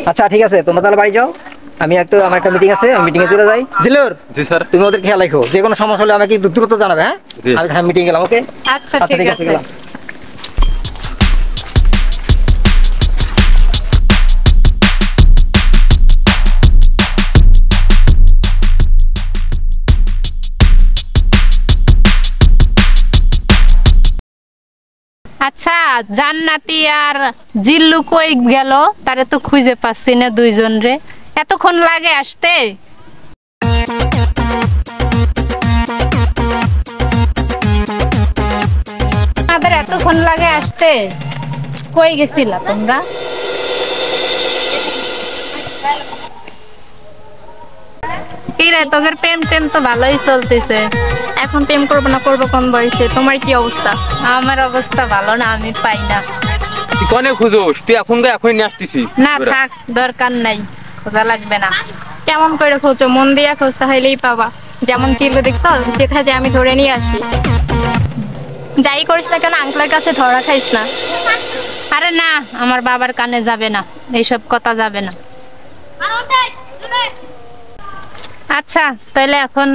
আচ্ছা ঠিক আছে, তোমরা তাহলে বাড়ি যাও, আমি আমার একটা মিটিং আছে, আমি মিটিং এ চলে যাই। জিলুর, জি স্যার, তুমি ওদের খেয়াল রাখো, যে কোনো সমস্যা হলে আমাকে দ্রুত জানাবে। হ্যাঁ, আমি মিটিং গেলাম। ওকে, আচ্ছা ঠিক আছে। গেলাম। আচ্ছা, জান্নাতি আর জিল্লু কই গেল? তারে তো খুঁজে পাচ্ছি না দুইজন রে। এতক্ষণ লাগে আসতে? আমাদের এতক্ষণ লাগে আসতে, কই গেছিলা তোমরা? তোদের প্রেম টেম তো ভালোই চলতেছে। এখন প্রেম করবো না, করবো কোন বয়সে? তোমার কি অবস্থা? আমার অবস্থা ভালো না, আমি পাই না। তুই কনে খুঁজোস? তুই এখনই নিয়ে আসতেছি। না থাক, দরকার নাই, খোঁজা লাগবে না। কেমন করে খোঁজো? মন দিয়া খোঁজতে হইলেই পাবা। যেমন চিল্লু দেখছো, যেটা যে আমি ধরে নিয়ে আসি। যাই করিস না কেন, আঙ্কলের কাছে ধরা খাইস না। আরে না, আমার বাবার কানে যাবে না, এইসব কথা যাবে না। আচ্ছা তাহলে এখন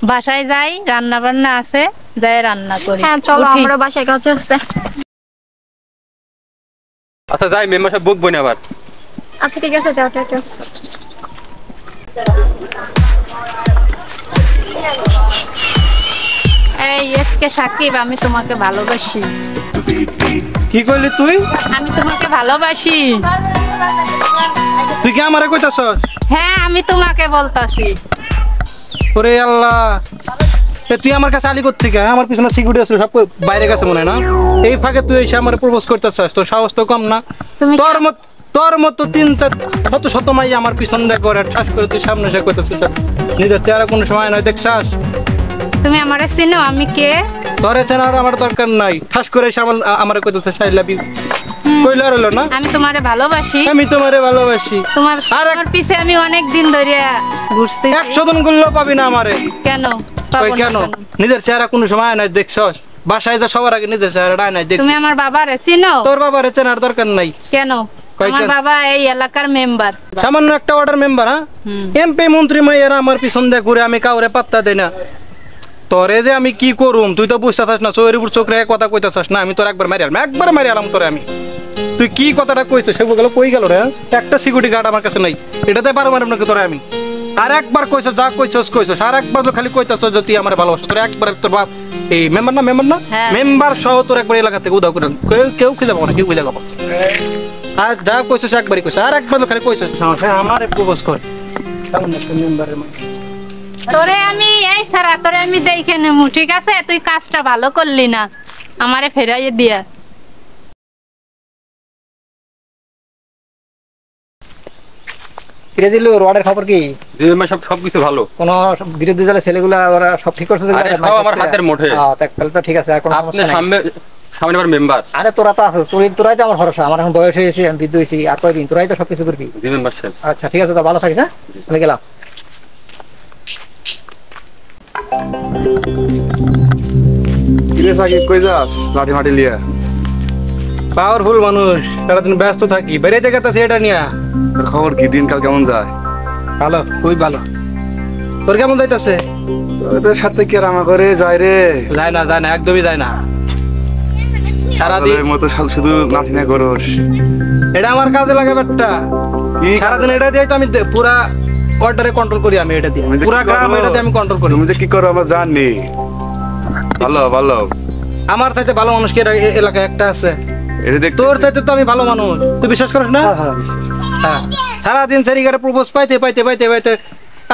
বাসায় যাই, রান্না বান্না আছে, যাই রান্না করি। হ্যাঁ চলো, আমরা বাসায় কাছে আসতে। আচ্ছা যাই, মেম্বার সাহেব বকবো না আবার। আচ্ছা ঠিক আছে, যাও যাও। এই এসকে সাকিব, আমি তোমাকে ভালোবাসি। কি কইলি তুই? আমি তোমাকে ভালোবাসি। তুই কি আমারে কইতাছস? হ্যাঁ, আমি তোমাকে বলতাছি। ওরে আল্লাহ, তুই আমার কাছে আলি করছিস? আমার পিছনে সিকিউরিটি আছে, সব বাইরে গেছে মনে হয় না? এই ফাঁকে তুই এসে আমারে প্রপোজ করতেছস? তোর সাহস তো কম না। তোর মতো 3-4 শত মাই আমার পিছন দিয়ে করে ঠাস করে তুই সামনে এসে কইতাছিস নিজের চেহারা কোনো সময় নয় দেখছাস? তুমি আমারে চিনো? আমি কে? তোরে চেনার আমার দরকার নাই, ঠাস করে এসে আমারে কইতাছিস আই লাভ ইউ। কইলা রইলো না? আমি তোমারে ভালোবাসি। আমি তোমারে ভালোবাসি। তোমার পিছে আমি অনেক দিন ধরে ঘুরছি। 100 দিন গুলো পাবি না আমারে। কেন? ওই কেন? নিজের চেহারা কোনো সময় নাই দেখছস? বাসায় যা সবার আগে নিজের চেহারা নাই দেখ। তুমি আমার বাবারে চিনো? তোর বাবারে চেনার দরকার নাই। কেন? আমার বাবা এই এলাকার মেম্বার, সামান্য একটা ওয়ার্ডের মেম্বার। হ্যাঁ, এমপি মন্ত্রী মাইয়ারা আমার পিছন দিয়ে ঘুরে, আমি কাউরে পাত্তা দেই না। তোরে যে আমি কি করুম তুই তো বুঝতেছস না। চোরের উপর চোখ রেখে কথা কইতাছস না? আমি তোর একবার মারি আলাম তোরে আমি। তুই কি কথাটা কইছিস সেগুলো কই গেল রে? একটা সিকিউরিটি গার্ড আমার কাছে নাই, এটাতে পারো মারব নাকি তোরে আমি? আর একবার কইছস, যা কইছস, আর একবার তো খালি কইতাছস যে তুই আমার ভালোবাসিস। তোর একবার তোর বাপ এই মেম্বার না মেম্বার সহ তোর একবার এলাকা থেকে উদাও করে কেউ খুঁজে পাবো না, কেউ খুঁজে পাবো। আর যা কইছস একবারই কইছস, আর একবার তো খালি কইছস আমারে প্রপোজ কর। মেম্বারের তোরে আমি এই সারা তোরে আমি দেখে নেবো, ঠিক আছে? তুই কাজটা ভালো করলি না, আমারে ফেরাইয়ে দিয়া। ফিরে দিল। রোডের খবর কি? সবকিছু ভালো। কোন বিরোধী দলের ছেলেগুলা ওরা সব ঠিক করছে? আমার হাতের মুঠে। তাহলে তো ঠিক আছে, আর কোনো সমস্যা নাই। সামনে আবার মেম্বার। আরে তোরা তো আছো, তোরাই তো আমার ভরসা। আমার এখন বয়স হয়েছে, আমি বৃদ্ধ হয়েছি, আর কয়দিন তোরাই তো সবকিছু করবি। আচ্ছা ঠিক আছে, তো ভালো থাকিস। হ্যাঁ, আমি গেলাম। কই যাস লাঠি মাটি লিয়া? পাওয়ারফুল মানুষ, সারাদিন ব্যস্ত থাকি, বেড়াইতে গেছে এটা নিয়ে। তোর খবর কি? দিনকাল কেমন যায়? ভালো, খুবই ভালো। তোর কেমন যাইতাছে? তোদের সাথে কি রামা করে যায় রে? যায় না, একদমই যায় না। সারাদিন মতো শুধু লাঠি না করস। এটা আমার কাজে লাগে ব্যাটটা। সারাদিন এটা দিয়ে তো আমি পুরা অর্ডারে কন্ট্রোল করি। আমি এটা দিয়ে পুরা গ্রাম এটা দিয়ে আমি কন্ট্রোল করি। তুমি যে কি করো আমরা জানি। ভালো ভালো, আমার চাইতে ভালো মানুষ কি এলাকায় একটা আছে? তোর চাইতে তো আমি ভালো মানুষ, তুই বিশ্বাস করিস না? হ্যাঁ, সারাদিন সেরিগারে প্রপোজ পাইতে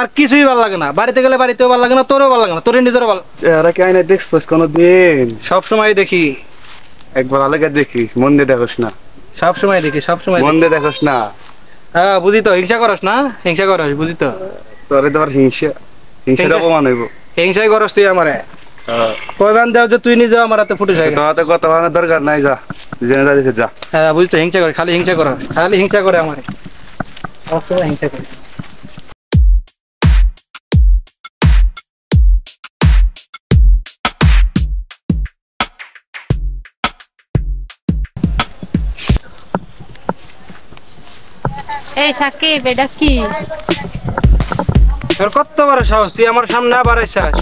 আর কিছুই ভালো লাগে না। বাড়িতে গেলে বাড়িতেও ভালো লাগে না, তোরও ভালো লাগে না, তোর নিজেরও ভালো। চেহারা কি আয়নায় দেখছস কোনোদিন? সবসময় দেখি। একবার আলাদা দেখি, মন দিয়ে দেখোস না? সবসময় দেখি, সবসময় মন দিয়ে দেখোস না? হ্যাঁ বুঝি তো, হিংসা করস না? হিংসা করস, বুঝি তো। তোরে তো আর হিংসার অপমান হইব। হিংসাই করস তুই আমারে। কয়বার দেও যে তুই নিজে আমার হাতে ফুটে যায়। তোর হাতে কথা বলার দরকার নাই, যা জেনে যা। হ্যাঁ বুঝি তো, হিংসা করে, খালি হিংসা করস, খালি হিংসা করে আমারে, সবসময় হিংসা করে। এই সাকিব এটা কি? তোর কত বড় সাহস, তুই আমার সামনে আবার আইছাস?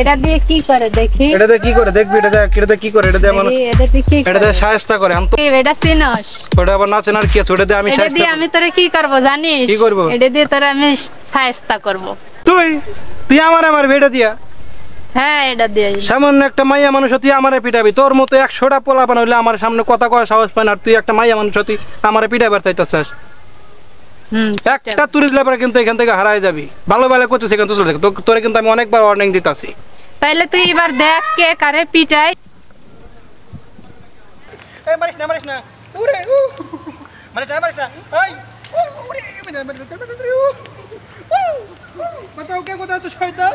এটা দিয়ে কি করে দেখি? এটাতে কি করে দেখবি? এটাতে কি করে? এটা দিয়ে মানুষ, এটা দিয়ে কি এটা দিয়ে শায়েস্তা করে। আমি তো এটা চিনস? ওটা আবার নাচেন আর কি আছে? ওটা দিয়ে আমি এটা শায়েস্তা দিয়ে আমি তোরে কি করব জানিস? কি করব? এটা দিয়ে তোরে আমি শায়েস্তা করব। তুই আমার বেটা দিয়া? হ্যাঁ এটা দিয়ে। সামান্য একটা মাইয়া মানুষ তুই আমারে পিটাবি? তোর মতো 100টা পোলা বানাইলে আমার সামনে কথা কয় সাহস পায় না, আর তুই একটা মাইয়া মানুষ তুই আমারে পিটাবার চাইতাছিস? একটা তুরিস লেবার কিন্তু এখান থেকে হারাই যাবি। ভালো ভালো করছিস এখান থেকে চলে যাবে। তোরে কিন্তু আমি অনেকবার ওয়ার্নিং দিতাছি। তাইলে তুই এবার দেখ কে কারে পিটাই। এই মারিস না ওরে মারিস না এই ওরে বাতাও কে কোথায় তো শয়তান।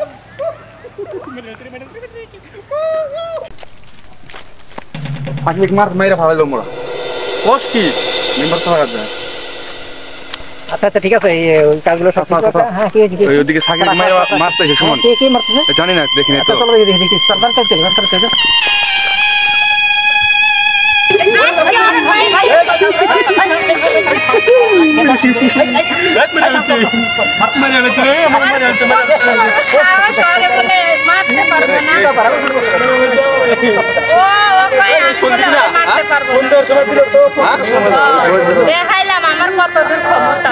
পাঁচ মার মাইরা ভালো মোড়া কস কি? মেম্বার তো হারাবে। আচ্ছা আচ্ছা ঠিক আছে, এই ওই কাজগুলো সব ঠিক আছে। হ্যাঁ কি হয়েছে? ওই ওদিকে সাকিব মাইরা মারতেছে সুমন। কে কে মারতেছে? জানি না, দেখি না আচ্ছা তো। চলো দেখি দেখি সরকার চল চল। দেখাইলাম আমার কত দূর ক্ষমতা।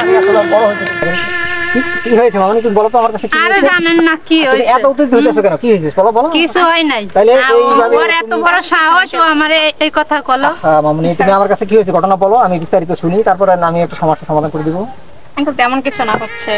কি হয়েছে মামনি, তুমি বলো তো আমার কাছে। আরে জানেন না কি তুমি হয়েছে? এত উত্তেজিত হইতেছো কেন? কি হয়েছে বলো বলো। কিছু হয় নাই। তাইলে এইভাবে ওর এত বড় সাহস, ও আমারে এই কথা কলো। মামনি তুমি আমার কাছে কি হয়েছে ঘটনা বলো, আমি বিস্তারিত শুনি, তারপরে আমি একটা সমস্যা সমাধান করে দিব। কিন্তু তেমন কিছু না হচ্ছে।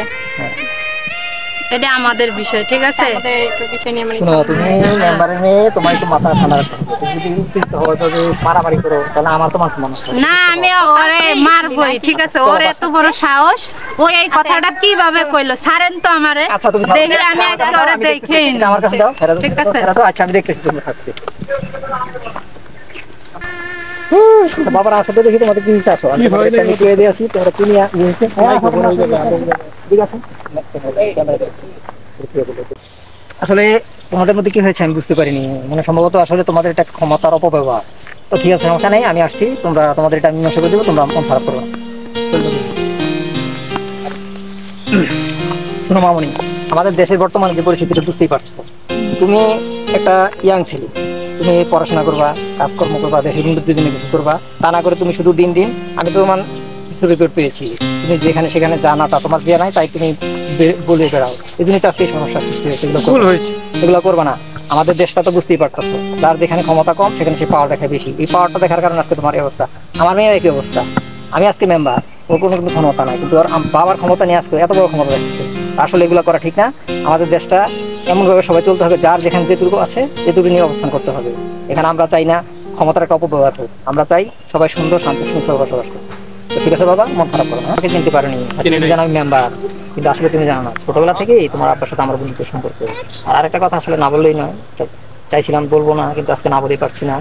এটা আমাদের বিষয়, ঠিক আছে? আমাদের একটু বিষয় নিয়ে মানে শুনো, তুমি মেম্বারের মেয়ে, তোমার একটু মাথা ঠান্ডা রাখতে হবে। তুমি যদি উত্তেজিত হও, যদি মারামারি করো, তাহলে আমার তোমার সমান হবে। না আমি ওরে মারবই, ঠিক আছে? ওর এত বড় সাহস, ও এই কথাটা কিভাবে কইলো? ছাড়েন তো আমারে। আচ্ছা তুমি দেখলে আমি আজকে ওরে দেখেই এটা আমার কাছে দাও, ফেরত ঠিক দাও, আছে? ফেরত দাও। আচ্ছা আমি দেখতেছি তুমি থাকতে। বাবার আসতে দেখি তোমাদের কি হিসাব আছে। আমি কয়ে দিয়ে আসি, তোমরা কি নিয়ে হয়েছে ঠিক আছে। আসলে তোমাদের মধ্যে কি হয়েছে আমি বুঝতে পারিনি, মানে সম্ভবত আসলে তোমাদের এটা ক্ষমতার অপব্যবহার। তো ঠিক আছে, সমস্যা নেই, আমি আসছি, তোমরা তোমাদের এটা মীমাংসা করে দেবো, তোমরা মন খারাপ করো না। শোনো মামনি, আমাদের দেশের বর্তমান যে পরিস্থিতিটা বুঝতেই পারছো। তুমি একটা ইয়াং ছেলে, তুমি পড়াশোনা করবা, কাজকর্ম করবা, দেশের উন্নতির জন্য কিছু করবা, তা না করে তুমি শুধু দিন দিন আমি তো তোমার কিছু রেকর্ড পেয়েছি, তুমি যেখানে সেখানে জানা তা তোমার দেওয়া নাই, তাই তুমি বলে বেড়াও। এই জন্যই তো আজকে এই সমস্যা সৃষ্টি হয়েছে। এগুলো করবা না। আমাদের দেশটা তো বুঝতেই পারতেছো, যার যেখানে ক্ষমতা কম সেখানে সে পাওয়ার দেখা বেশি। এই পাওয়ারটা দেখার কারণে আজকে তোমার এই অবস্থা। আমার মেয়ের একই অবস্থা। আমি আজকে মেম্বার, ওর কোনো কিন্তু ক্ষমতা নাই, কিন্তু ওর বাবার ক্ষমতা নিয়ে আজকে এত বড় ক্ষমতা দেখাচ্ছে। আসলে এগুলো করা ঠিক না। আমাদের দেশটা এমনভাবে সবাই চলতে হবে, যার যেখানে যেটুকু আছে যেটুকু নিয়ে অবস্থান করতে হবে। এখানে আমরা চাই না ক্ষমতার একটা অপব্যবহার হোক, আমরা চাই সবাই সুন্দর শান্তি শৃঙ্খলা বসবাস করুক। তো ঠিক আছে বাবা, মন খারাপ করো না। আমাকে চিনতে পারোনি, তুমি জানো আমি মেম্বার, কিন্তু আসলে তুমি জানো না, ছোটবেলা থেকেই তোমার আব্বার সাথে আমার বন্ধুত্ব সম্পর্ক। আর একটা কথা আসলে না বললেই নয়, চাইছিলাম বলবো না, কিন্তু আজকে না বলেই পারছি না।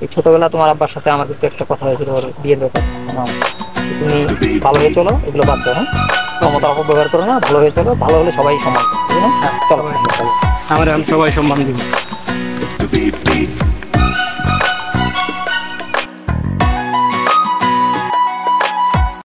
এই ছোটবেলা তোমার আব্বার সাথে আমার কিন্তু একটা কথা হয়েছিল, ওর বিয়ের ব্যাপার। তুমি ভালো হয়ে চলো, এগুলো বাদ দাও। হ্যাঁ, ক্ষমতার অপব্যবহার করো না, ভালো হয়ে চলো, ভালো হলে সবাই সম্মান করবে। চলো আমার সবাই সম্মান দিবে।